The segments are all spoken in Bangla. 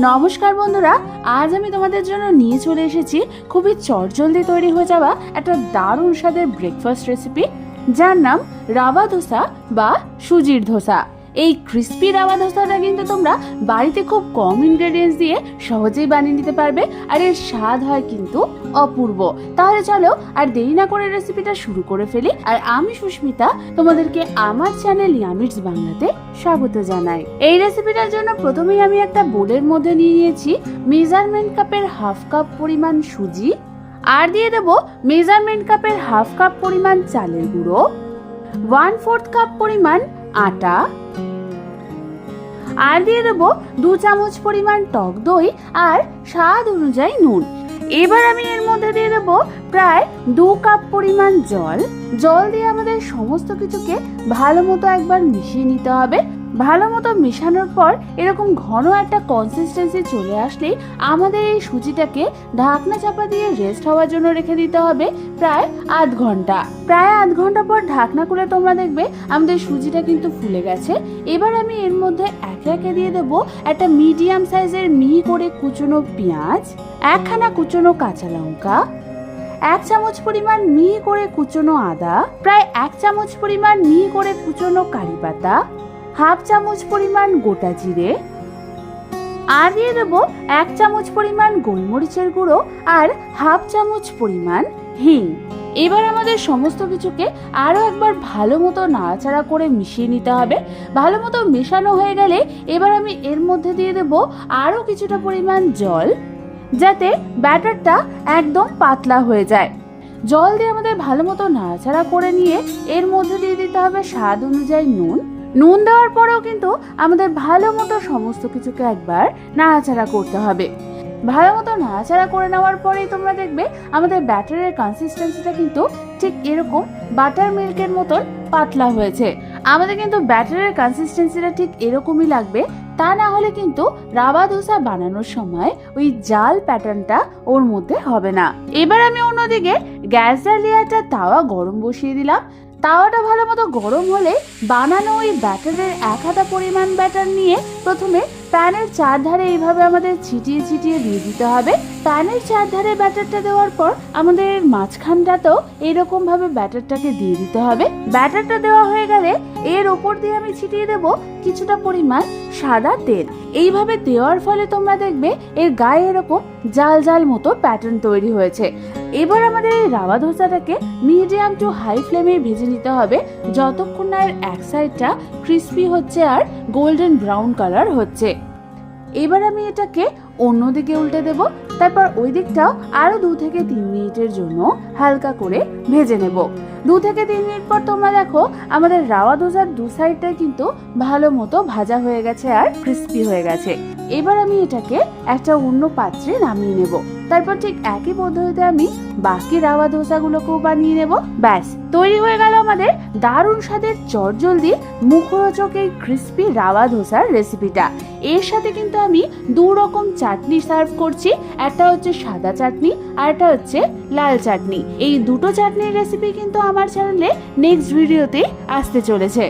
নমস্কার বন্ধুরা, আজ আমি তোমাদের জন্য নিয়ে চলে এসেছি খুবই চটজলদি তৈরি হয়ে যাওয়া একটা দারুণ স্বাদের ব্রেকফাস্ট রেসিপি, যার নাম রাভা ধোসা বা সুজির ধোসা। এই ক্রিস্পি রাভা ধোসাটা কিন্তু তোমরা বাড়িতে খুব কম ইনগ্রেডিয়েন্টস দিয়ে সহজেই বানিয়ে নিতে পারবে, আর এর স্বাদ হয় কিন্তু অপূর্ব। তাহলে চলো আর দেরি না করে রেসিপিটা শুরু করে ফেলি। আর আমি সুস্মিতা তোমাদেরকে আমার চ্যানেল ইয়ামিটস বাংলাতে স্বাগত জানাই। এই রেসিপিটার জন্য প্রথমেই আমি একটা বোলের মধ্যে নিয়ে নিয়েছি মেজারমেন্ট কাপের হাফ কাপ পরিমাণ সুজি, আর দিয়ে দেবো মেজারমেন্ট কাপের হাফ কাপ পরিমাণ চালের গুঁড়ো, 1/4 কাপ পরিমাণ আটা, আর দিয়ে দেবো 2 চামচ পরিমাণ টক দই আর স্বাদ অনুযায়ী নুন। এবার আমি এর মধ্যে দিয়ে দেবো প্রায় 2 কাপ পরিমাণ জল। জল দিয়ে আমাদের সমস্ত কিছুকে ভালো মতো একবার মিশিয়ে নিতে হবে। ভালো মতো মেশানোর পর এরকম ঘন একটা কনসিস্টেন্সি চলে আসলেই আমাদের এই সুজিটাকে ঢাকনা চাপা দিয়ে রেস্ট হওয়ার জন্য রেখে দিতে হবে প্রায় আধ ঘন্টা। প্রায় আধ ঘন্টা পর ঢাকনা খুলে তোমরা দেখবে আমাদের সুজিটা কিন্তু ফুলে গেছে। এবার আমি এর মধ্যে একে একে দিয়ে দেবো একটা মিডিয়াম সাইজের মিহি করে কুচনো পেঁয়াজ, একখানা কুচনো কাঁচা লঙ্কা, 1 চামচ পরিমাণ মিহি করে কুচনো আদা, প্রায় 1 চামচ পরিমাণ মিহি করে কুচনো কারি পাতা, 1/2 চামচ পরিমাণ গোটা জিরে, আর দিয়ে দেবো 1 চামচ পরিমাণ গোলমরিচের গুঁড়ো আর 1/2 চামচ পরিমাণ হিং। এবার আমাদের সমস্ত কিছুকে আরো একবার ভালো মতো নাড়াচাড়া করে মিশিয়ে নিতে হবে। ভালো মতো মেশানো হয়ে গেলে এবার আমি এর মধ্যে দিয়ে দেবো আরো কিছুটা পরিমাণ জল, যাতে ব্যাটারটা একদম পাতলা হয়ে যায়। জল দিয়ে আমাদের ভালো মতো নাড়াচাড়া করে নিয়ে এর মধ্যে দিয়ে দিতে হবে স্বাদ অনুযায়ী নুন। নুন দেওয়ার পরেও কিন্তু আমাদের ভালো মতো সমস্ত কিছুকে একবার নাড়াচাড়া করতে হবে। ভালো মতো নাড়াচাড়া করে নেওয়ার পরেই তোমরা দেখবে আমাদের ব্যাটারের কনসিস্টেন্সিটা কিন্তু ঠিক এরকম বাটার মিল্কের মতন পাতলা হয়েছে। আমাদের কিন্তু ব্যাটারের কনসিস্টেন্সিটা ঠিক এরকমই লাগবে, তা না হলে কিন্তু রাভা ধোসা বানানোর সময় ওই জাল প্যাটার্নটা ওর মধ্যে হবে না। এবার আমি অন্যদিকে গ্যাস জ্বালিয়ে একটা তাওয়া গরম বসিয়ে দিলাম। তাওয়াটা ভালো মতো গরম হলে বানানো ওই ব্যাটারের 1 হাতা পরিমাণ ব্যাটার নিয়ে প্রথমে প্যানের চারধারে এইভাবে আমাদের ছিটিয়ে ছিটিয়ে দিয়ে দিতে হবে। প্যানের চারধারে ব্যাটারটা দেওয়ার পর আমাদের মাঝখানটাতেও এরকম ভাবে ব্যাটারটাকে দিয়ে দিতে হবে। ব্যাটারটা দেওয়া হয়ে গেলে এর ওপর দিয়ে আমি ছিটিয়ে দেব কিছুটা পরিমাণ সাদা তেল। এইভাবে দেওয়ার ফলে তোমরা দেখবে এর গায়ে এরকম জাল জাল মতো প্যাটার্ন তৈরি হয়েছে। এবার আমাদের এই রাভা ধোসাটাকে মিডিয়াম টু হাই ফ্লেমে ভেজে নিতে হবে, যতক্ষণ না এর এক সাইডটা ক্রিস্পি হচ্ছে আর গোল্ডেন ব্রাউন কালার হচ্ছে। এবার আমি এটাকে অন্যদিকে উল্টে দেব, তারপর ওই দিকটাও আরো 2 থেকে 3 মিনিটের জন্য হালকা করে ভেজে নেব। 2 থেকে 3 মিনিট পর তোমরা দেখো আমাদের রাভা ধোসার 2 সাইডটা কিন্তু ভালো মতো ভাজা হয়ে গেছে আর ক্রিস্পি হয়ে গেছে। এবার আমি এটাকে একটা অন্য পাত্রে নামিয়ে নেব। তারপর ঠিক একই পদ্ধতিতে আমি বাকি রাভা ধোসাগুলোকেও বানিয়ে নেব। ব্যাস তৈরি হয়ে গেল আমাদের দারুণ স্বাদের চটজলদি মুখরোচক এই ক্রিস্পি রাভা ধোসার রেসিপিটা। এর সাথে কিন্তু আমি 2 রকম চাটনি সার্ভ করছি, একটা হচ্ছে সাদা চাটনি আর একটা হচ্ছে লাল চাটনি। এই দুটো চাটনির রেসিপি কিন্তু আমার চ্যানেলে নেক্সট ভিডিওতে আসতে চলেছে।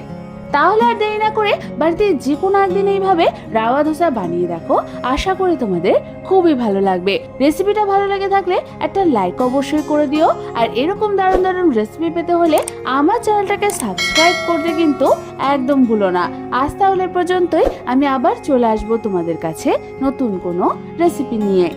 তাহলে আর দেরি না করে বাড়িতে যে কোনো একদিন এইভাবে রাভা ধোসা বানিয়ে দেখো, আশা করি তোমাদের খুবই ভালো লাগবে। রেসিপিটা ভালো লেগে থাকলে একটা লাইক অবশ্যই করে দিও, আর এরকম দারুণ দারুণ রেসিপি পেতে হলে আমার চ্যানেলটাকে সাবস্ক্রাইব করতে কিন্তু একদম ভুলো না। আজ তাহলে পর্যন্তই, আমি আবার চলে আসবো তোমাদের কাছে নতুন কোনো রেসিপি নিয়ে।